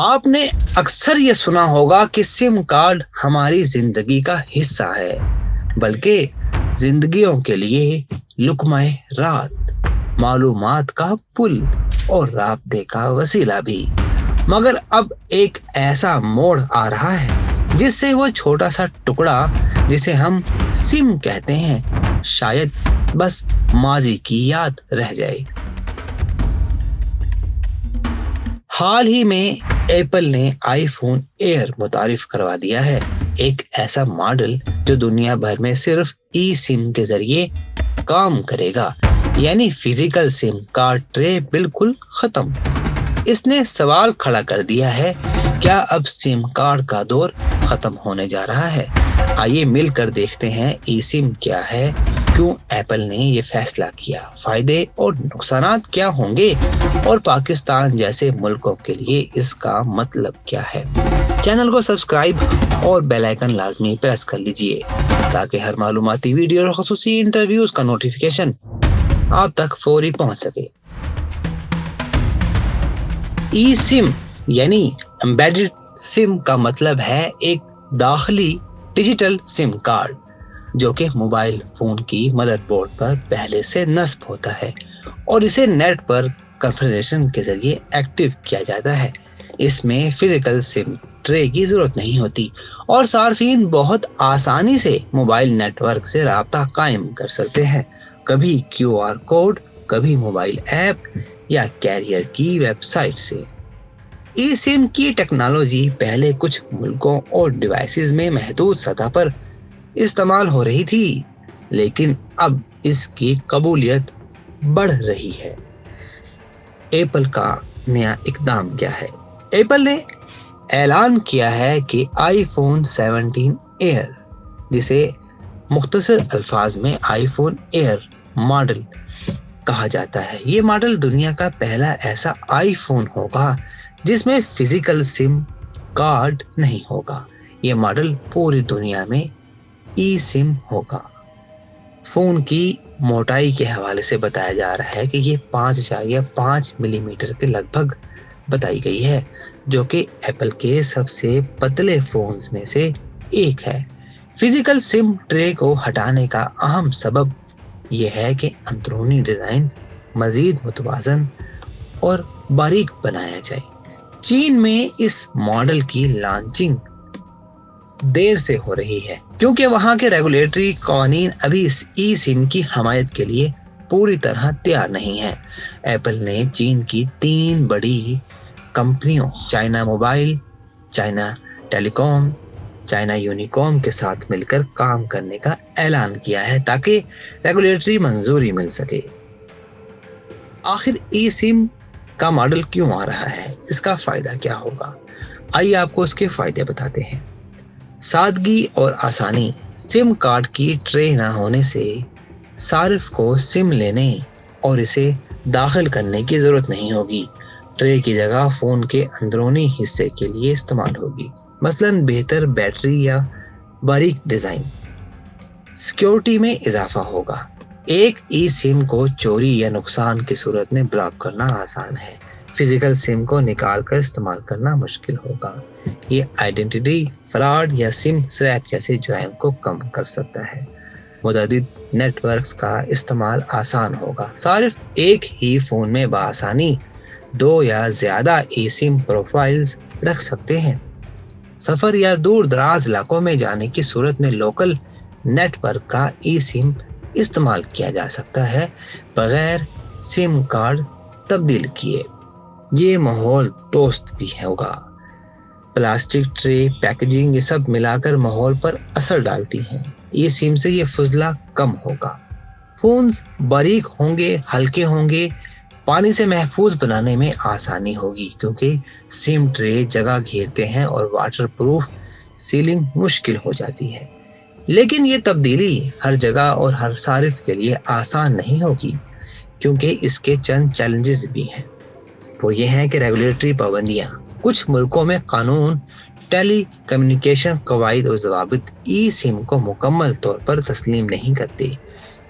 आपने अक्सर ये सुना होगा कि सिम कार्ड हमारी जिंदगी का हिस्सा है, बल्कि जिंदगियों के लिए लुक्माए रात, मालूमात का पुल और राब्ते का वसीला भी। मगर अब एक ऐसा मोड़ आ रहा है जिससे वो छोटा सा टुकड़ा जिसे हम सिम कहते हैं शायद बस माजी की याद रह जाए। हाल ही में एप्पल ने आईफोन एयर मुतारिफ करवा दिया है, एक ऐसा मॉडल जो दुनिया भर में सिर्फ ई सिम के जरिए काम करेगा, यानी फिजिकल सिम कार्ड ट्रे बिल्कुल खत्म। इसने सवाल खड़ा कर दिया है, क्या अब सिम कार्ड का दौर खत्म होने जा रहा है? आइए मिलकर देखते हैं ई सिम क्या है, क्यों एप्पल ने ये फैसला किया, फायदे और नुकसानात क्या होंगे और पाकिस्तान जैसे मुल्कों के लिए इसका मतलब क्या है। चैनल को सब्सक्राइब और बेल आइकन लाजमी प्रेस कर लीजिए ताकि हर मालूमाती वीडियो और खुसूसी इंटरव्यूज का नोटिफिकेशन आप तक फौरी पहुंच सके। ई सिम यानी एम्बेडेड सिम का मतलब है एक दाखिली डिजिटल सिम कार्ड जो कि मोबाइल फोन की मदरबोर्ड पर पहले से नस्ब होता है और इसे नेट पर कॉन्फ़िगरेशन के जरिए एक्टिव किया जाता है। इसमें फिजिकल सिम ट्रे की जरूरत नहीं होती और सार्फिन बहुत आसानी से मोबाइल नेटवर्क से राब्ता कायम कर सकते हैं, कभी QR कोड, कभी मोबाइल ऐप या कैरियर की वेबसाइट से। ई सिम की टेक्नोलॉजी पहले कुछ मुल्कों और डिवाइसेस में महदूद सतह पर इस्तेमाल हो रही थी, लेकिन अब इसकी कबूलियत बढ़ रही है। एप्पल का नया इकदाम क्या है? एप्पल ने ऐलान किया है कि आईफोन 17 एयर, जिसे मुख्तसर अल्फाज में आईफोन एयर मॉडल कहा जाता है, ये मॉडल दुनिया का पहला ऐसा आईफोन होगा जिसमें फिजिकल सिम कार्ड नहीं होगा। ये मॉडल पूरी दुनिया में ई सिम होगा। फोन की मोटाई के हवाले से बताया जा रहा है कि ये 5.5 मिलीमीटर के लगभग बताई गई है, जो कि एप्पल के सबसे पतले फोन्स में से एक है। फिजिकल सिम ट्रे को हटाने का अहम सबब यह है कि अंदरूनी डिजाइन मजीद मुतवाजन और बारीक बनाया जाए। चीन में इस मॉडल की लॉन्चिंग देर से हो रही है क्योंकि वहां के रेगुलेटरी कानून अभी इस ई सिम की हमायत के लिए पूरी तरह तैयार नहीं है। एप्पल ने चीन की 3 बड़ी कंपनियों China mobile, China telecom, China Unicom के साथ मिलकर काम करने का ऐलान किया है ताकि रेगुलेटरी मंजूरी मिल सके। आखिर ई सिम का मॉडल क्यों आ रहा है, इसका फायदा क्या होगा? आइए आपको इसके फायदे बताते हैं। सादगी और आसानी। सिम कार्ड की ट्रे ना होने से सारिफ को सिम लेने और इसे दाखिल करने की जरूरत नहीं होगी। ट्रे की जगह फोन के अंदरूनी हिस्से के लिए इस्तेमाल होगी, मसलन बेहतर बैटरी या बारीक डिजाइन। सिक्योरिटी में इजाफा होगा। एक ई सिम को चोरी या नुकसान की सूरत में ब्लॉक करना आसान है, फिजिकल सिम को निकाल कर इस्तेमाल करना मुश्किल होगा। ये आइडेंटिटी फ्रॉड या सिम स्वैप जैसे जुर्म को कम कर सकता है। मुतअद्दिद नेटवर्क्स का इस्तेमाल आसान होगा। सिर्फ एक ही फोन में बआसानी 2 या ज्यादा ई सिम प्रोफाइल्स रख सकते हैं। सफर या दूर दराज इलाकों में जाने की सूरत में लोकल नेटवर्क का ई सिम इस्तेमाल किया जा सकता है बगैर सिम कार्ड तब्दील किए। ये माहौल दोस्त भी होगा। प्लास्टिक ट्रे, पैकेजिंग, ये सब मिलाकर माहौल पर असर डालती हैं। ये सिम से ये फजला कम होगा। फोन्स बारीक होंगे, हल्के होंगे, पानी से महफूज बनाने में आसानी होगी क्योंकि सिम ट्रे जगह घेरते हैं और वाटर प्रूफ सीलिंग मुश्किल हो जाती है। लेकिन ये तब्दीली हर जगह और हर सारिफ के लिए आसान नहीं होगी क्योंकि इसके चंद चैलेंजेस भी हैं। वो ये हैं कि रेगुलेटरी पाबंदियां। कुछ मुल्कों में कानून टेली कम्युनिकेशन कवायद और जवाबित ई सिम को मुकम्मल तौर पर तस्लीम नहीं करते।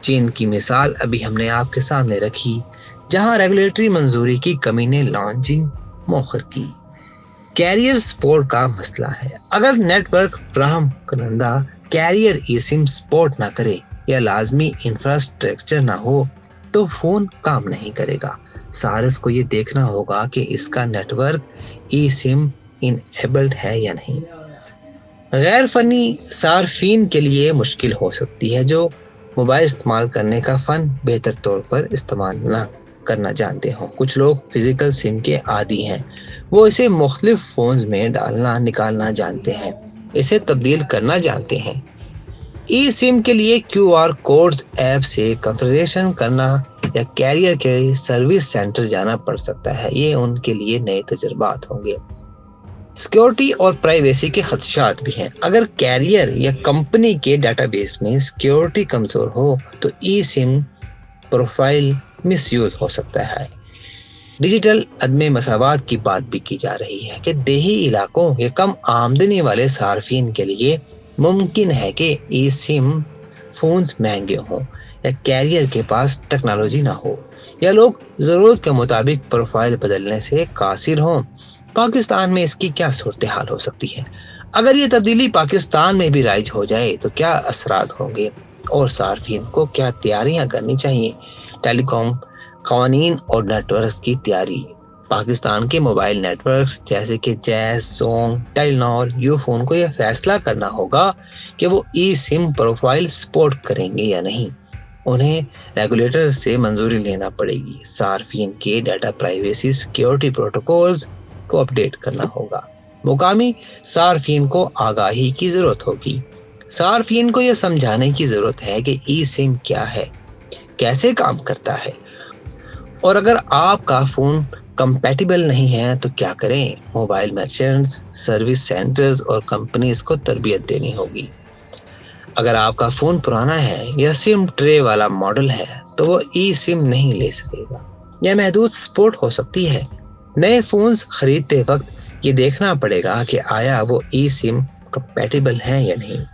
चीन की मिसाल अभी हमने आपके सामने रखी, जहां रेगुलेटरी मंजूरी की कमी ने लॉन्चिंग मौखर की। کیریئر سپورٹ کا مسئلہ ہے۔ اگر نیٹ ورک فراہم کنندہ کیریئر ای سم سپورٹ نہ کرے یا لازمی انفراسٹرکچر نہ ہو تو فون کام نہیں کرے گا۔ صارف کو یہ دیکھنا ہوگا کہ اس کا نیٹ ورک ای سم انیبلڈ ہے یا نہیں۔ غیر فنی صارفین کے لیے مشکل ہو سکتی ہے جو موبائل استعمال کرنے کا فن بہتر طور پر استعمال نہ کرنا جانتے ہوں۔ کچھ لوگ فزیکل سم کے عادی ہیں، وہ اسے مختلف فونز میں ڈالنا نکالنا جانتے ہیں، اسے تبدیل کرنا جانتے ہیں۔ ای سم کے لیے کیو آر کوڈز ایپ سے کنفیگریشن کرنا یا کیریئر کے سروس سینٹر جانا پڑ سکتا ہے، یہ ان کے لیے نئے تجربات ہوں گے۔ سیکیورٹی اور پرائیویسی کے خدشات بھی ہیں۔ اگر کیریئر یا کمپنی کے ڈیٹا بیس میں سیکیورٹی کمزور ہو تو ای سم پروفائل مس یوز ہو سکتا ہے۔ ڈیجیٹل عدم مساوات کی بات بھی کی جا رہی ہے کہ دیہی علاقوں یا کم آمدنی والے صارفین کے لیے ممکن ہے کہ ای سم فونز مہنگے ہوں یا کیریئر کے پاس ٹیکنالوجی نہ ہو یا لوگ ضرورت کے مطابق پروفائل بدلنے سے قاصر ہوں۔ پاکستان میں اس کی کیا صورتحال ہو سکتی ہے؟ اگر یہ تبدیلی پاکستان میں بھی رائج ہو جائے تو کیا اثرات ہوں گے اور صارفین کو کیا تیاریاں کرنی چاہیے؟ ٹیلی کام قوانین اور نیٹ ورکس کی تیاری۔ پاکستان کے موبائل نیٹ ورکس جیسے کہ جیز، زونگ، ٹیلی نار، یو فون کو یہ فیصلہ کرنا ہوگا کہ وہ ای سم پروفائل سپورٹ کریں گے یا نہیں۔ انہیں ریگولیٹر سے منظوری لینا پڑے گی۔ صارفین کے ڈیٹا پرائیویسی سیکیورٹی پروٹوکولز کو اپڈیٹ کرنا ہوگا۔ مقامی صارفین کو آگاہی کی ضرورت ہوگی۔ صارفین کو یہ سمجھانے کی ضرورت ہے کہ ای سم کیا ہے، کیسے کام کرتا ہے، اور اگر آپ کا فون کمپیٹیبل نہیں ہے تو کیا کریں۔ موبائل مرچنٹس، سروس سینٹرز اور کمپنیز کو تربیت دینی ہوگی۔ اگر آپ کا فون پرانا ہے یا سم ٹرے والا ماڈل ہے تو وہ ای سم نہیں لے سکے گا یا محدود سپورٹ ہو سکتی ہے۔ نئے فونز خریدتے وقت یہ دیکھنا پڑے گا کہ آیا وہ ای سم کمپیٹیبل ہیں یا نہیں۔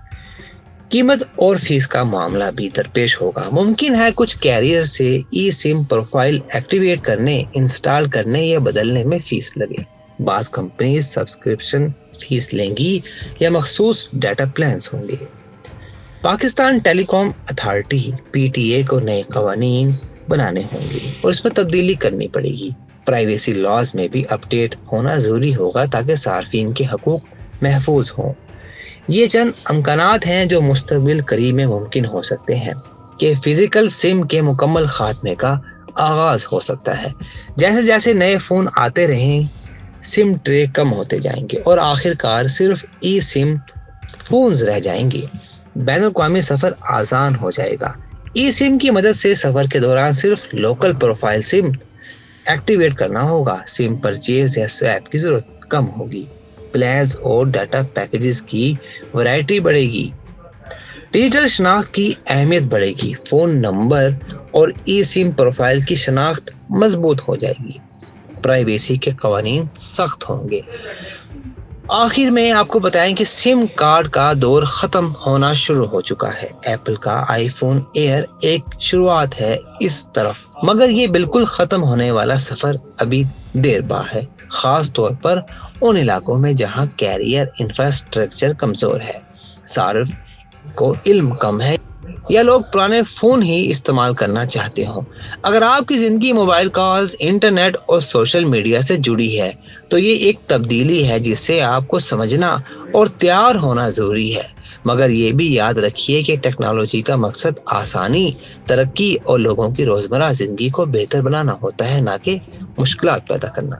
قیمت اور فیس کا معاملہ بھی درپیش ہوگا۔ ممکن ہے کچھ کیریئر سے ای سم پروفائل ایکٹیویٹ کرنے، انسٹال کرنے یا بدلنے میں فیس لگے۔ بعض کمپنیز سبسکرپشن فیس لیں گی یا مخصوص ڈیٹا پلانز ہوں گے۔ پاکستان ٹیلی کام اتھارٹی PTA کو نئے قوانین بنانے ہوں گے اور اس میں تبدیلی کرنی پڑے گی۔ پرائیویسی لاز میں بھی اپڈیٹ ہونا ضروری ہوگا تاکہ صارفین کے حقوق محفوظ ہوں۔ یہ چند امکانات ہیں جو مستقبل قریب میں ممکن ہو سکتے ہیں کہ فزیکل سم کے مکمل خاتمے کا آغاز ہو سکتا ہے۔ جیسے جیسے نئے فون آتے رہیں سم ٹرے کم ہوتے جائیں گے اور آخر کار صرف ای سم فونز رہ جائیں گے۔ بین الاقوامی سفر آسان ہو جائے گا۔ ای سم کی مدد سے سفر کے دوران صرف لوکل پروفائل سم ایکٹیویٹ کرنا ہوگا۔ سم پرچیز یا سویپ کی ضرورت کم ہوگی۔ پلانز اور ڈیٹا پیکیجز کی ورائٹی بڑھے گی۔ ڈیجیٹل شناخت کی اہمیت بڑھے گی۔ فون نمبر اور ای سم پروفائل کی شناخت مضبوط ہو جائے گی۔ پرائیویسی کے قوانین سخت ہوں گے۔ آخر میں آپ کو بتائیں کہ سم کارڈ کا دور ختم ہونا شروع ہو چکا ہے۔ ایپل کا آئی فون ایئر ایک شروعات ہے اس طرف، مگر یہ بالکل ختم ہونے والا سفر ابھی دیر با ہے، خاص طور پر ان علاقوں میں جہاں کیریئر انفراسٹرکچر کمزور ہے، صارف کو علم کم ہے یا لوگ پرانے فون ہی استعمال کرنا چاہتے ہوں۔ اگر آپ کی زندگی موبائل کالز، انٹرنیٹ اور سوشل میڈیا سے جڑی ہے تو یہ ایک تبدیلی ہے جس سے آپ کو سمجھنا اور تیار ہونا ضروری ہے، مگر یہ بھی یاد رکھیے کہ ٹیکنالوجی کا مقصد آسانی، ترقی اور لوگوں کی روزمرہ زندگی کو بہتر بنانا ہوتا ہے، نہ کہ مشکلات پیدا کرنا۔